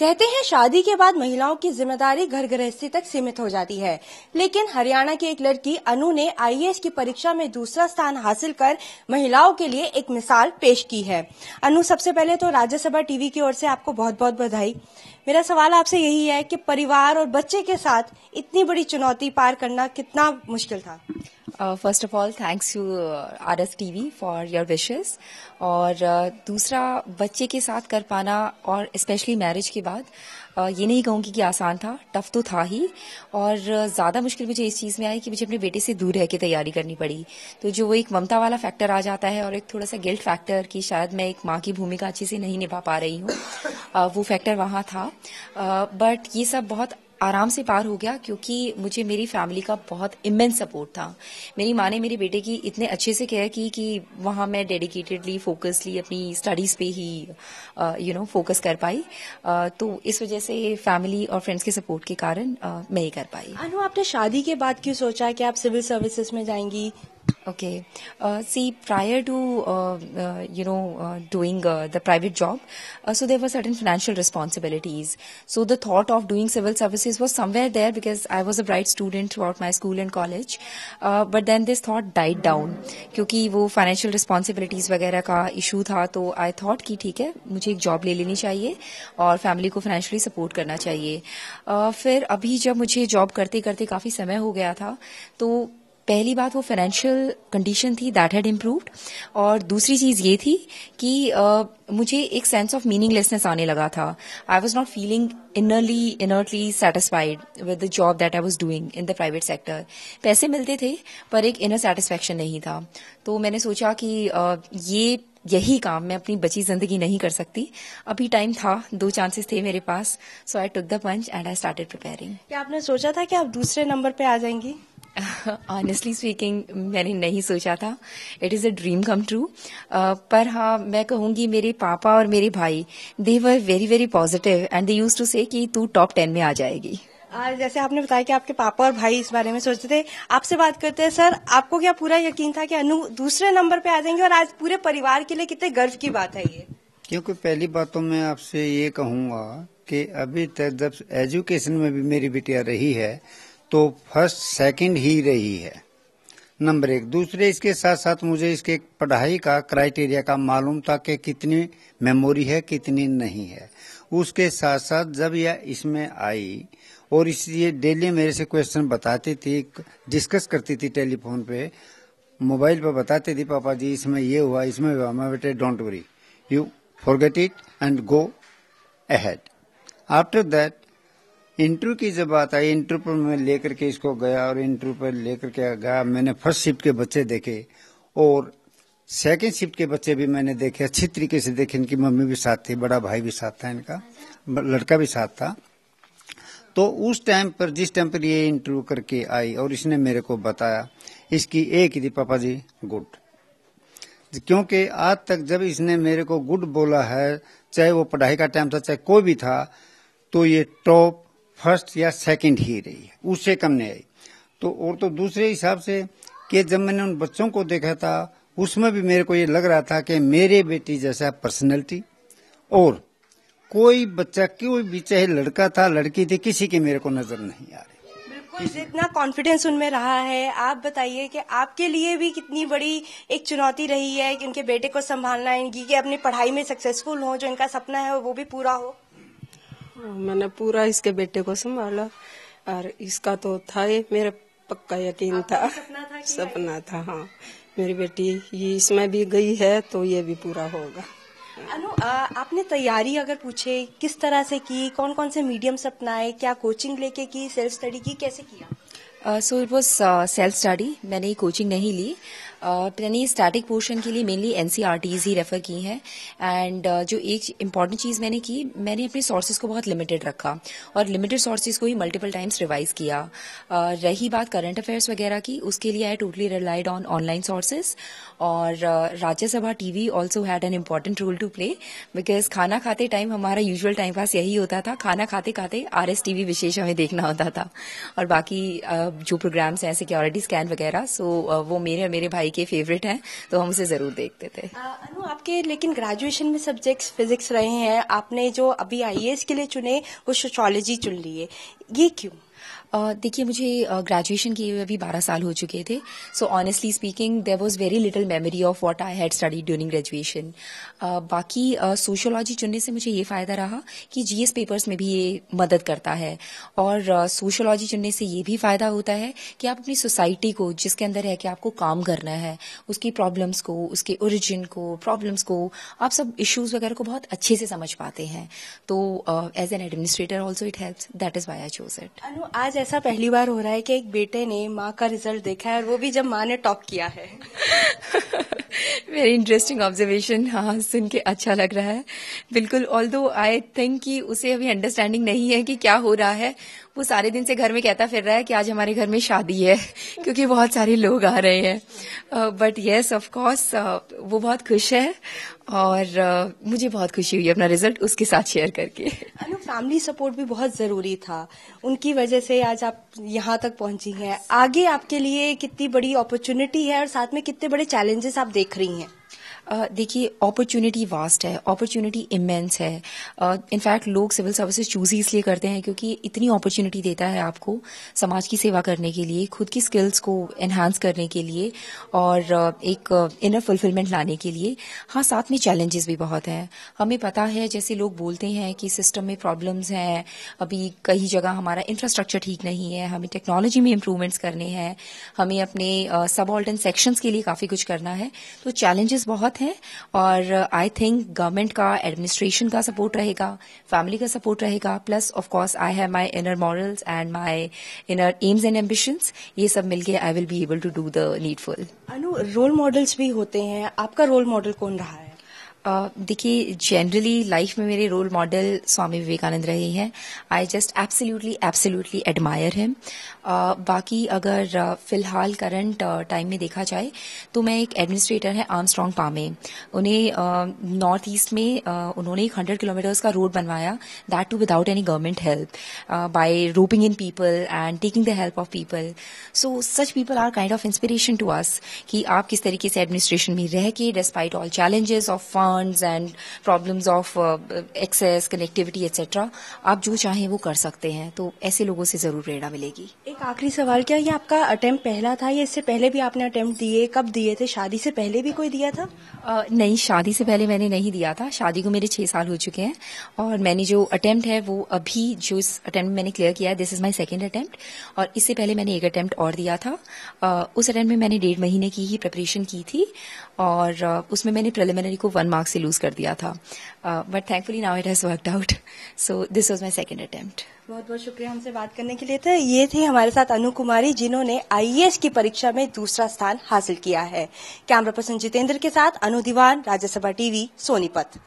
कहते हैं शादी के बाद महिलाओं की जिम्मेदारी घर गृहस्थी तक सीमित हो जाती है, लेकिन हरियाणा की एक लड़की अनु ने आईएएस की परीक्षा में दूसरा स्थान हासिल कर महिलाओं के लिए एक मिसाल पेश की है। अनु, सबसे पहले तो राज्यसभा टीवी की ओर से आपको बहुत बहुत बधाई। मेरा सवाल आपसे यही है कि परिवार और बच्चे के साथ इतनी बड़ी चुनौती पार करना कितना मुश्किल था? First of all thanks to RS TV for your wishes. और दूसरा, बच्चे के साथ कर पाना और स्पेशली मैरिज के बाद ये नहीं कहूँगी कि आसान था, टफ तो था ही। और ज़्यादा मुश्किल मुझे इस चीज़ में आई कि मुझे अपने बेटे से दूर रह के तैयारी करनी पड़ी। तो जो वो एक ममता वाला फैक्टर आ जाता है और एक थोड़ा सा गिल्ट फैक्टर कि शायद मैं एक माँ की भूमिका अच्छे से नहीं निभा पा रही हूँ, वो फैक्टर वहाँ था। बट ये सब बहुत आराम से पार हो गया क्योंकि मुझे मेरी फैमिली का बहुत इमेंस सपोर्ट था। मेरी माँ ने मेरे बेटे की इतने अच्छे से केयर की कि वहाँ मैं डेडिकेटेडली फोकसली अपनी स्टडीज पे ही फोकस कर पाई। तो इस वजह से फैमिली और फ्रेंड्स के सपोर्ट के कारण मैं ये कर पाई। अनु, आपने शादी के बाद क्यों सोचा कि आप सिविल सर्विसेज में जाएंगी? Okay. See, prior to doing the private job, so there were certain financial responsibilities. So the thought of doing civil services was somewhere there because I was a bright student throughout my school and college. But then this thought died down क्योंकि वो financial responsibilities वगैरह का issue था। तो I thought कि ठीक है, मुझे एक job ले लेनी चाहिए और family को financially support करना चाहिए। फिर अभी जब मुझे job करते करते काफी समय हो गया था, तो पहली बात वो फाइनेंशियल कंडीशन थी दैट हैड इम्प्रूव्ड, और दूसरी चीज ये थी कि मुझे एक सेंस ऑफ मीनिंगलेसनेस आने लगा था। I was not feeling internally satisfied with the job that I was doing in the private sector. पैसे मिलते थे पर एक इनर सेटिस्फैक्शन नहीं था। तो मैंने सोचा कि यही काम मैं अपनी बची जिंदगी नहीं कर सकती। अभी टाइम था, 2 चांसेस थे मेरे पास, so I took the plunge and I started preparing. क्या आपने सोचा था कि आप दूसरे नंबर पे आ जाएंगी? ऑनेस्टली स्पीकिंग, मैंने नहीं सोचा था। It is a dream come true. पर हाँ, मैं कहूंगी मेरे पापा और मेरे भाई, they were very very positive and they used to say कि तू टॉप 10 में आ जाएगी। जैसे आपने बताया कि आपके पापा और भाई इस बारे में सोचते थे, आपसे बात करते हैं। सर, आपको क्या पूरा यकीन था कि अनु दूसरे नंबर पे आ जाएंगे? और आज पूरे परिवार के लिए कितने गर्व की बात है ये? क्योंकि पहली बात तो मैं आपसे ये कहूंगा कि अभी तक जब एजुकेशन में भी मेरी बिटिया रही है तो फर्स्ट सेकंड ही रही है, नंबर 1। दूसरे, इसके साथ साथ मुझे इसके पढ़ाई का क्राइटेरिया का मालूम था कि कितनी मेमोरी है कितनी नहीं है। उसके साथ साथ जब यह इसमें आई और इसलिए डेली मेरे से क्वेश्चन बताती थी, डिस्कस करती थी टेलीफोन पे, मोबाइल पे बताती थी, पापा जी इसमें ये हुआ इसमें हुआ। मैं बेटे don't worry, you forget it and go ahead. After that interview की जब बात आई, इंटरव्यू पर मैं लेकर के इसको गया और इंटरव्यू पर लेकर के गया। मैंने फर्स्ट शिफ्ट के बच्चे देखे और सेकंड शिफ्ट के बच्चे भी मैंने देखे, अच्छी तरीके से देखे। इनकी मम्मी भी साथ थी, बड़ा भाई भी साथ था, इनका लड़का भी साथ था। तो उस टाइम पर, जिस टाइम पर ये इंटरव्यू करके आई और इसने मेरे को बताया, इसकी एक ही थी, पापा जी गुड। क्योंकि आज तक जब इसने मेरे को गुड बोला है, चाहे वो पढ़ाई का टाइम था चाहे कोई भी था, तो ये टॉप फर्स्ट या सेकंड ही रही है, उससे कम नहीं आई। तो और तो दूसरे हिसाब से कि जब मैंने उन बच्चों को देखा था, उसमें भी मेरे को ये लग रहा था कि मेरे बेटी जैसा पर्सनैलिटी और कोई बच्चा, कोई भी, चाहे लड़का था लड़की थी, किसी की मेरे को नजर नहीं आ रही। बिल्कुल, जितना कॉन्फिडेंस उनमें रहा है। आप बताइए कि आपके लिए भी कितनी बड़ी एक चुनौती रही है कि उनके बेटे को संभालना, इनकी कि अपनी पढ़ाई में सक्सेसफुल हो, जो इनका सपना है वो भी पूरा हो। मैंने पूरा इसके बेटे को संभाला और इसका तो था ही, मेरा पक्का यकीन था, सपना था। हाँ, मेरी बेटी ये इसमें भी गई है तो ये भी पूरा होगा। अनु, आपने तैयारी अगर पूछे किस तरह से की, कौन कौन से मीडियम्स अपनाए, क्या कोचिंग लेके की, सेल्फ स्टडी की, कैसे किया? So it was self study. मैंने कोचिंग नहीं ली। मैंने स्टैटिक पोर्शन के लिए मेनली NCERTs ही रेफर की हैं। एंड जो एक इम्पॉर्टेंट चीज़ मैंने की, मैंने अपने सोर्सेज को बहुत लिमिटेड रखा और लिमिटेड सोर्सेज को ही मल्टीपल टाइम्स रिवाइज किया। रही बात करंट अफेयर्स वगैरह की, उसके लिए I totally relied on online sources. और Rajya Sabha TV also had an important role to play because खाना खाते टाइम हमारा यूजुअल टाइम पास यही होता था, खाना खाते खाते RS TV विशेष हमें देखना होता था। और बाकी जो प्रोग्राम्स हैं सिक्योरिटी स्कैन वगैरह, सो वो मेरे भाई के फेवरेट हैं, तो हम उसे जरूर देखते थे। अनु, आपके लेकिन ग्रेजुएशन में सब्जेक्ट्स फिजिक्स रहे हैं, आपने जो अभी आईएएस के लिए चुने वो सोशियोलॉजी चुन लिए, ये क्यों? देखिए, मुझे ग्रेजुएशन किए हुए अभी 12 साल हो चुके थे, so honestly speaking there was very little memory of what I had studied during graduation. बाकी सोशियोलॉजी चुनने से मुझे ये फायदा रहा कि जीएस पेपर्स में भी ये मदद करता है, और सोशियोलॉजी चुनने से ये भी फायदा होता है कि आप अपनी सोसाइटी को, जिसके अंदर है कि आपको काम करना है, उसकी प्रॉब्लम्स को, उसके ओरिजिन को, प्रॉब्लम्स को, आप सब इश्यूज वगैरह को बहुत अच्छे से समझ पाते हैं। तो as an administrator also it helps, that is why I chose it. Anu, आज ऐसा पहली बार हो रहा है कि एक बेटे ने माँ का रिजल्ट देखा है, और वो भी जब माँ ने टॉप किया है। Very interesting observation. हाँ, सुन के अच्छा लग रहा है। बिल्कुल, ऑल्दो आई थिंक कि उसे अभी अंडरस्टैंडिंग नहीं है कि क्या हो रहा है। वो सारे दिन से घर में कहता फिर रहा है कि आज हमारे घर में शादी है, क्योंकि बहुत सारे लोग आ रहे हैं। बट येस, ऑफ कोर्स, वो बहुत खुश है, और मुझे बहुत खुशी हुई अपना रिजल्ट उसके साथ शेयर करके। अनु, फैमिली सपोर्ट भी बहुत जरूरी था, उनकी वजह से आज आप यहाँ तक पहुंची हैं। आगे आपके लिए कितनी बड़ी अपॉर्चुनिटी है, और साथ में कितने बड़े चैलेंजेस आप देख रही हैं? देखिए, अपॉर्चुनिटी वास्ट है, अपॉर्चुनिटी इमेंस है। इनफैक्ट लोग सिविल सर्विसेज चूज ही इसलिए करते हैं क्योंकि इतनी अपॉर्चुनिटी देता है आपको समाज की सेवा करने के लिए, खुद की स्किल्स को एनहांस करने के लिए, और एक इनर फुलफिलमेंट लाने के लिए। हाँ, साथ में चैलेंजेस भी बहुत हैं। हमें पता है, जैसे लोग बोलते हैं कि सिस्टम में प्रॉब्लम्स हैं, अभी कई जगह हमारा इंफ्रास्ट्रक्चर ठीक नहीं है, हमें टेक्नोलॉजी में इम्प्रूवमेंट्स करने हैं, हमें अपने सबऑर्डिनेट सेक्शंस के लिए काफी कुछ करना है। तो चैलेंजेस बहुत हैं, और आई थिंक गवर्नमेंट का, एडमिनिस्ट्रेशन का सपोर्ट रहेगा, फैमिली का सपोर्ट रहेगा, plus of course I have my inner morals and my inner aims and ambitions. ये सब मिलके I will be able to do the needful. अनु, रोल मॉडल्स भी होते हैं, आपका रोल मॉडल कौन रहा है? देखिए, जनरली लाइफ में मेरे रोल मॉडल स्वामी विवेकानंद रहे हैं। I just absolutely admire him. बाकी अगर फिलहाल करंट टाइम में देखा जाए तो मैं एक एडमिनिस्ट्रेटर हैं आर्मस्ट्रांग पामे। उन्हें नॉर्थ ईस्ट में उन्होंने एक 100 किलोमीटर्स का रोड बनवाया, that too without any government help, by roping in people and taking the help of people. So such people are kind of inspiration to us कि आप किस तरीके से एडमिनिस्ट्रेशन में रह के, despite all challenges of funds and problems of access, connectivity etcetera, आप जो चाहें वो कर सकते हैं। तो ऐसे लोगों से जरूर प्रेरणा मिलेगी। एक आखिरी सवाल, क्या ये आपका अटेम्प्ट पहला था या इससे पहले भी आपने अटेम्प्ट दिए? कब दिए थे? शादी से पहले भी कोई दिया था? नहीं, शादी से पहले मैंने नहीं दिया था। शादी को मेरे 6 साल हो चुके हैं, और मैंने जो अटेम्प्ट है वो अभी जो इस अटेम्प्ट मैंने क्लियर किया है, this is my second attempt. और इससे पहले मैंने एक अटेम्प्ट और दिया था। उस अटेम्प्ट में मैंने 1.5 महीने की ही प्रिपरेशन की थी, और उसमें मैंने प्रिलिमिनरी को 1 मार्क से लूज कर दिया था। But thankfully now it has worked out, so this was my second attempt. बहुत बहुत शुक्रिया हमसे बात करने के लिए। तो ये थी हमारे साथ अनु कुमारी, जिन्होंने आईएएस की परीक्षा में दूसरा स्थान हासिल किया है। कैमरा पर्सन जितेंद्र के साथ अनु दीवान, राज्यसभा टीवी, सोनीपत।